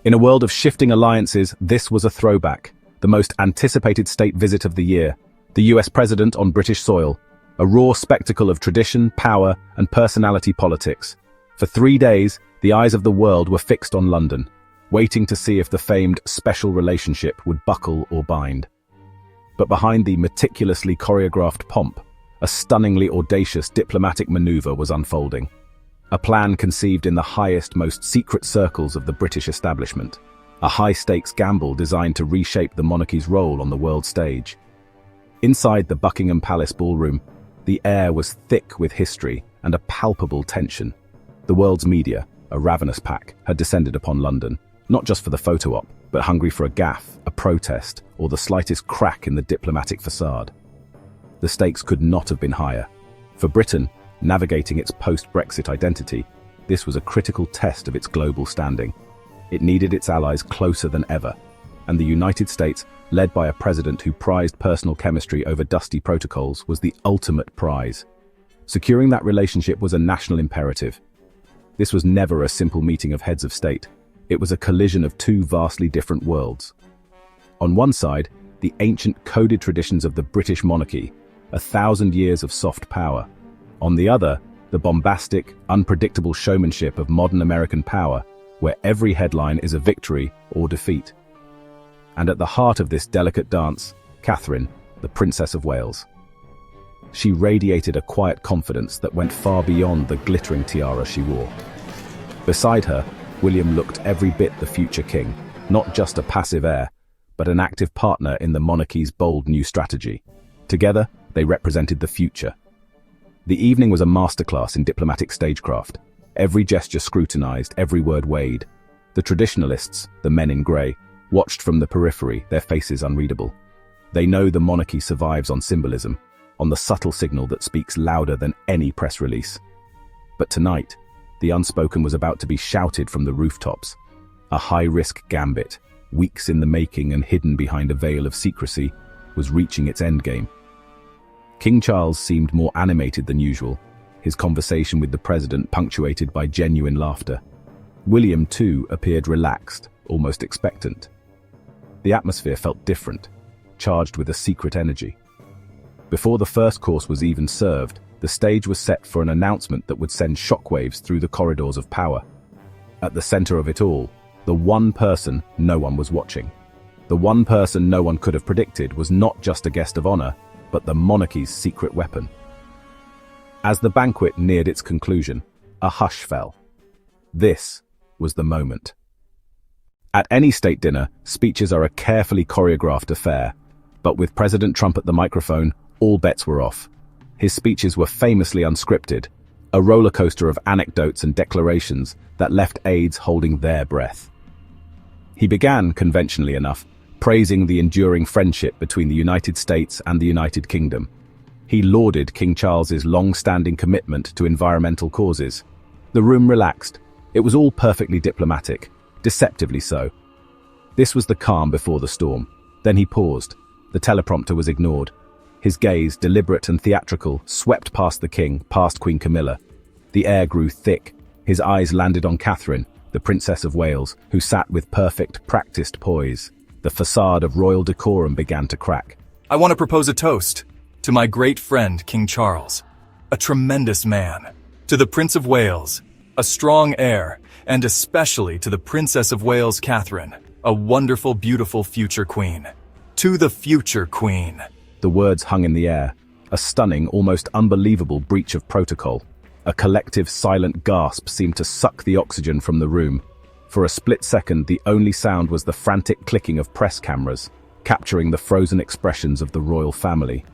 In a world of shifting alliances, this was a throwback, the most anticipated state visit of the year, the US president on British soil, a raw spectacle of tradition, power, and personality politics. For 3 days, the eyes of the world were fixed on London, waiting to see if the famed special relationship would buckle or bind. But behind the meticulously choreographed pomp, a stunningly audacious diplomatic maneuver was unfolding. A plan conceived in the highest, most secret circles of the British establishment. A high-stakes gamble designed to reshape the monarchy's role on the world stage. Inside the Buckingham Palace ballroom, the air was thick with history and a palpable tension. The world's media, a ravenous pack, had descended upon London, not just for the photo op, but hungry for a gaffe, a protest, or the slightest crack in the diplomatic facade. The stakes could not have been higher. For Britain, navigating its post-Brexit identity, this was a critical test of its global standing. It needed its allies closer than ever, and the United States, led by a president who prized personal chemistry over dusty protocols, was the ultimate prize. Securing that relationship was a national imperative. This was never a simple meeting of heads of state. It was a collision of two vastly different worlds. On one side, the ancient coded traditions of the British monarchy, 1,000 years of soft power. On the other, the bombastic, unpredictable showmanship of modern American power, where every headline is a victory or defeat. And at the heart of this delicate dance, Catherine, the Princess of Wales. She radiated a quiet confidence that went far beyond the glittering tiara she wore. Beside her, William looked every bit the future king, not just a passive heir, but an active partner in the monarchy's bold new strategy. Together, they represented the future. The evening was a masterclass in diplomatic stagecraft. Every gesture scrutinized, every word weighed. The traditionalists, the men in grey, watched from the periphery, their faces unreadable. They know the monarchy survives on symbolism, on the subtle signal that speaks louder than any press release. But tonight, the unspoken was about to be shouted from the rooftops. A high-risk gambit, weeks in the making and hidden behind a veil of secrecy, was reaching its endgame. King Charles seemed more animated than usual, his conversation with the president punctuated by genuine laughter. William, too, appeared relaxed, almost expectant. The atmosphere felt different, charged with a secret energy. Before the first course was even served, the stage was set for an announcement that would send shockwaves through the corridors of power. At the center of it all, the one person no one was watching. The one person no one could have predicted was not just a guest of honor, but the monarchy's secret weapon. As the banquet neared its conclusion, a hush fell. This was the moment. At any state dinner, speeches are a carefully choreographed affair, but with President Trump at the microphone, all bets were off. His speeches were famously unscripted, a roller coaster of anecdotes and declarations that left aides holding their breath. He began, conventionally enough, praising the enduring friendship between the United States and the United Kingdom. He lauded King Charles's long-standing commitment to environmental causes. The room relaxed. It was all perfectly diplomatic, deceptively so. This was the calm before the storm. Then he paused. The teleprompter was ignored. His gaze, deliberate and theatrical, swept past the king, past Queen Camilla. The air grew thick. His eyes landed on Catherine, the Princess of Wales, who sat with perfect, practiced poise. The facade of royal decorum began to crack. I want to propose a toast to my great friend, King Charles, a tremendous man, to the Prince of Wales, a strong heir, and especially to the Princess of Wales, Catherine, a wonderful, beautiful future queen. To the future queen. The words hung in the air, a stunning, almost unbelievable breach of protocol. A collective silent gasp seemed to suck the oxygen from the room. For a split second, the only sound was the frantic clicking of press cameras, capturing the frozen expressions of the royal family.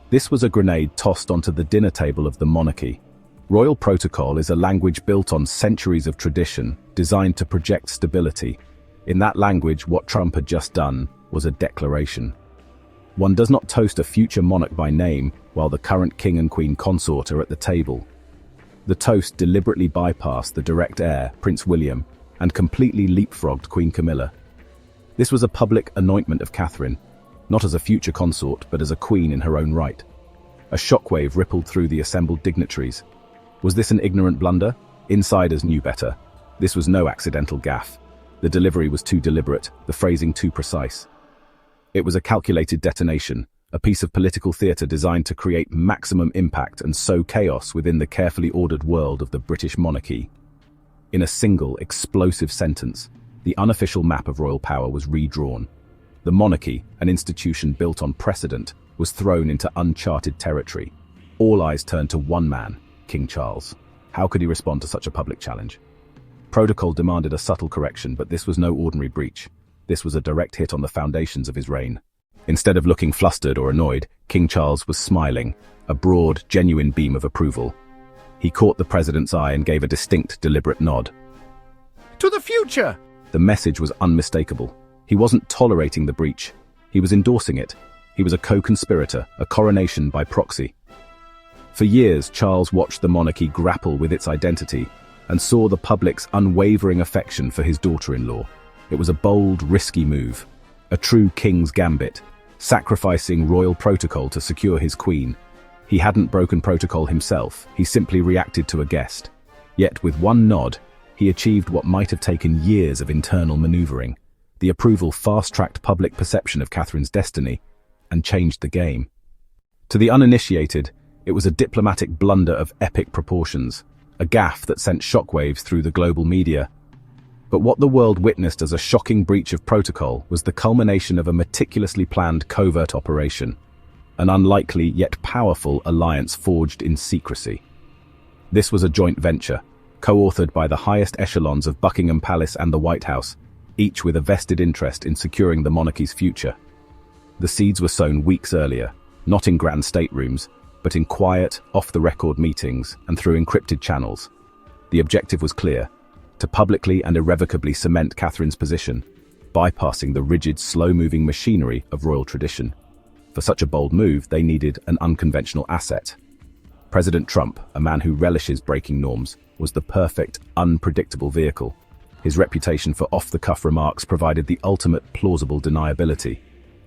This was a grenade tossed onto the dinner table of the monarchy. Royal protocol is a language built on centuries of tradition, designed to project stability. In that language, what Trump had just done was a declaration. One does not toast a future monarch by name while the current king and queen consort are at the table. The toast deliberately bypassed the direct heir, Prince William, and completely leapfrogged Queen Camilla. This was a public anointment of Catherine, not as a future consort, but as a queen in her own right. A shockwave rippled through the assembled dignitaries. Was this an ignorant blunder? Insiders knew better. This was no accidental gaffe. The delivery was too deliberate, the phrasing too precise. It was a calculated detonation, a piece of political theatre designed to create maximum impact and sow chaos within the carefully ordered world of the British monarchy. In a single, explosive sentence, the unofficial map of royal power was redrawn. The monarchy, an institution built on precedent, was thrown into uncharted territory. All eyes turned to one man, King Charles. How could he respond to such a public challenge? Protocol demanded a subtle correction, but this was no ordinary breach. This was a direct hit on the foundations of his reign. Instead of looking flustered or annoyed, King Charles was smiling, a broad, genuine beam of approval. He caught the president's eye and gave a distinct, deliberate nod. To the future! The message was unmistakable. He wasn't tolerating the breach. He was endorsing it. He was a co-conspirator, a coronation by proxy. For years, Charles watched the monarchy grapple with its identity and saw the public's unwavering affection for his daughter-in-law. It was a bold, risky move, a true king's gambit, sacrificing royal protocol to secure his queen. He hadn't broken protocol himself, he simply reacted to a guest. Yet with one nod, he achieved what might have taken years of internal maneuvering. The approval fast-tracked public perception of Catherine's destiny and changed the game. To the uninitiated, it was a diplomatic blunder of epic proportions, a gaffe that sent shockwaves through the global media. But what the world witnessed as a shocking breach of protocol was the culmination of a meticulously planned covert operation, an unlikely yet powerful alliance forged in secrecy. This was a joint venture, co-authored by the highest echelons of Buckingham Palace and the White House, each with a vested interest in securing the monarchy's future. The seeds were sown weeks earlier, not in grand staterooms, but in quiet, off-the-record meetings and through encrypted channels. The objective was clear: to publicly and irrevocably cement Catherine's position, bypassing the rigid, slow-moving machinery of royal tradition. For such a bold move, they needed an unconventional asset. President Trump, a man who relishes breaking norms, was the perfect, unpredictable vehicle. His reputation for off-the-cuff remarks provided the ultimate plausible deniability.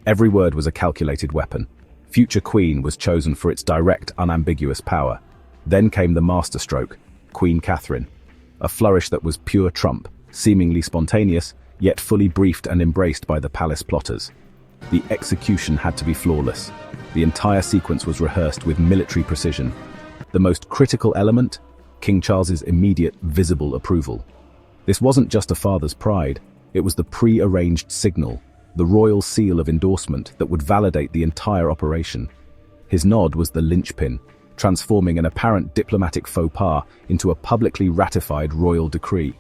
Every word was a calculated weapon. Future Queen was chosen for its direct, unambiguous power. Then came the masterstroke, Queen Catherine. A flourish that was pure Trump, seemingly spontaneous, yet fully briefed and embraced by the palace plotters. The execution had to be flawless. The entire sequence was rehearsed with military precision. The most critical element? King Charles's immediate, visible approval. This wasn't just a father's pride, it was the pre-arranged signal, the royal seal of endorsement that would validate the entire operation. His nod was the linchpin, transforming an apparent diplomatic faux pas into a publicly ratified royal decree.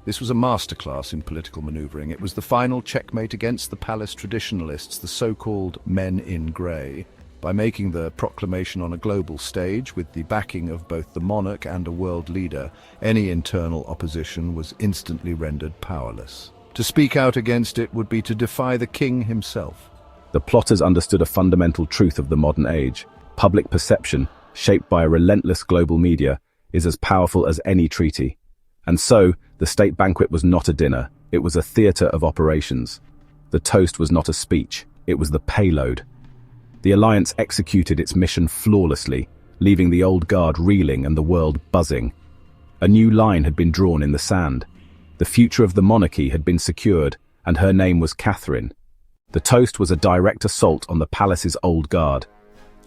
This was a masterclass in political maneuvering. It was the final checkmate against the palace traditionalists, the so-called men in grey. By making the proclamation on a global stage with the backing of both the monarch and a world leader, any internal opposition was instantly rendered powerless. To speak out against it would be to defy the king himself. The plotters understood a fundamental truth of the modern age. Public perception, shaped by a relentless global media, is as powerful as any treaty. And so, the state banquet was not a dinner, it was a theatre of operations. The toast was not a speech, it was the payload. The alliance executed its mission flawlessly, leaving the old guard reeling and the world buzzing. A new line had been drawn in the sand. The future of the monarchy had been secured, and her name was Catherine. The toast was a direct assault on the palace's old guard.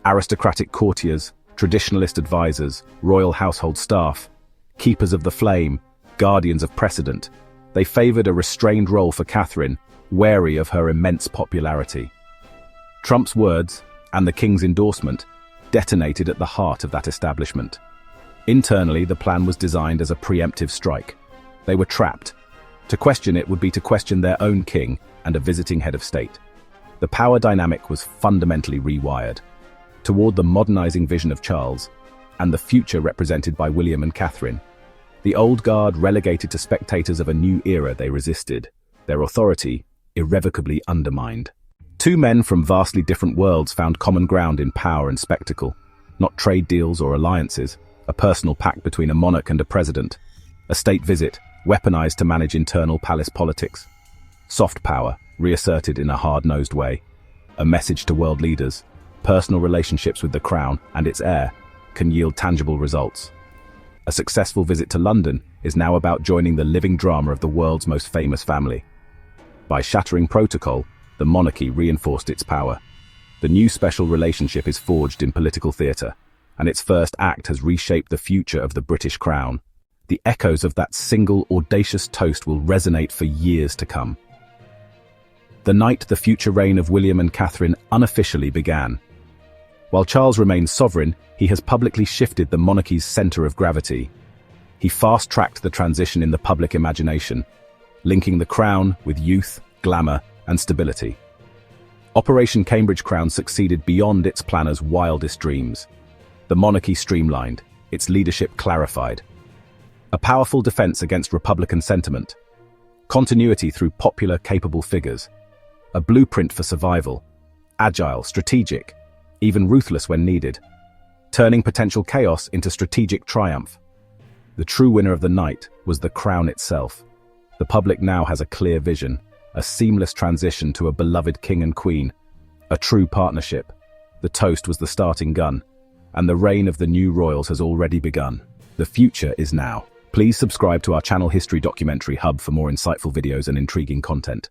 Aristocratic courtiers, traditionalist advisors, royal household staff, keepers of the flame, guardians of precedent. They favoured a restrained role for Catherine, wary of her immense popularity. Trump's words, and the king's endorsement, detonated at the heart of that establishment. Internally, the plan was designed as a preemptive strike. They were trapped. To question it would be to question their own king and a visiting head of state. The power dynamic was fundamentally rewired toward the modernizing vision of Charles and the future represented by William and Catherine. The old guard relegated to spectators of a new era they resisted, their authority irrevocably undermined. Two men from vastly different worlds found common ground in power and spectacle, not trade deals or alliances, a personal pact between a monarch and a president, a state visit, weaponized to manage internal palace politics. Soft power, reasserted in a hard-nosed way. A message to world leaders. Personal relationships with the crown and its heir can yield tangible results. A successful visit to London is now about joining the living drama of the world's most famous family. By shattering protocol, the monarchy reinforced its power. The new special relationship is forged in political theatre, and its first act has reshaped the future of the British crown. The echoes of that single audacious toast will resonate for years to come. The night the future reign of William and Catherine unofficially began. While Charles remains sovereign, he has publicly shifted the monarchy's centre of gravity. He fast-tracked the transition in the public imagination, linking the crown with youth, glamour, and stability. Operation Cambridge Crown succeeded beyond its planners' wildest dreams. The monarchy streamlined, its leadership clarified. A powerful defense against Republican sentiment. Continuity through popular, capable figures. A blueprint for survival. Agile, strategic, even ruthless when needed. Turning potential chaos into strategic triumph. The true winner of the night was the crown itself. The public now has a clear vision, a seamless transition to a beloved king and queen, a true partnership. The toast was the starting gun, and the reign of the new royals has already begun. The future is now. Please subscribe to our channel History Documentary Hub for more insightful videos and intriguing content.